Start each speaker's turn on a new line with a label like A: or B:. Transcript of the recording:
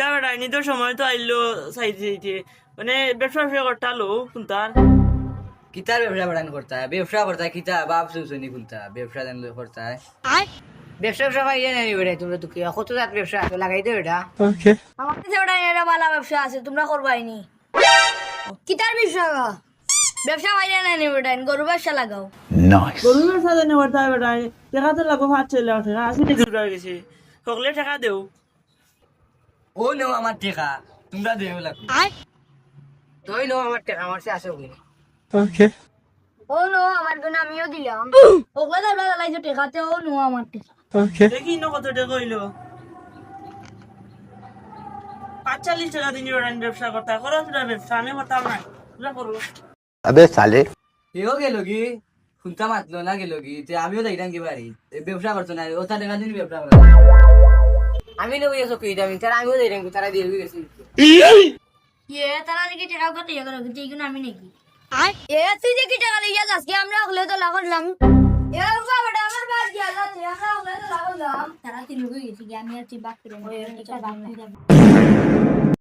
A: কিতা বেড়াইনি তো সময় তো আইলো চাইতে মানে ব্যবসা করতে আলো কোনটার
B: কিতার ব্যবসা বাড়ান করতা ব্যবসা করতা কিতা বাপ সুসনি খুলতা ব্যবসা জানলে করতা ব্যবসা ব্যবসা পাইলে নাই বেড়ে তোমরা তো কি কত জাত ব্যবসা লাগাই দে এটা
C: আমার কাছে ওটা এটা ভালো ব্যবসা আছে তোমরা করবাইনি কিতার ব্যবসা ব্যবসা বাইরে নাই বেটা গরু ব্যবসা লাগাও
A: গরু ব্যবসা জানি করতে বেড়াই টাকা তো লাগবো 5-6 লাখ টাকা আসি নাকি উড়া গেছে সকলে টাকা দেও
B: ও নেও আমার টেকা তোমরা দেও লাগবে তুই নো আমার টেকা আমার সে আসে ওগুলো
C: ও নো আমার জন্য আমিও দিলাম ওগুলো দাদা লাগাইছো টেকাতে ও নো আমার টেকা
A: দেখি ন কত টাকা হইলো 45 টাকা দিন বেড়াই ব্যবসা করতে করো তোরা ব্যবসা আমি করতাম না তোরা করো
D: अबे साले
B: এও গেল কি শুনতা মাতলো না গেল কি তে আমিও যাইতাম কি বাড়ি ব্যবসা করছো না ওটা টাকা দিন ব্যবসা করো আমি নেবো এসব কি আমি তারা আমিও যাইতাম তারা দিয়ে গেছি
C: তারা নাকি টাকা কত ইয়ে করো কিন্তু এইগুলো আমি নাকি তুই দেখি টাকা লিয়ে যাস কি আমরা ওগুলো তো লাগালাম আমার বাদ দিয়া যাচ্ছে আমরা ওগুলো তো লাগালাম তারা তিন গেছি আমি আর তুই বাক করে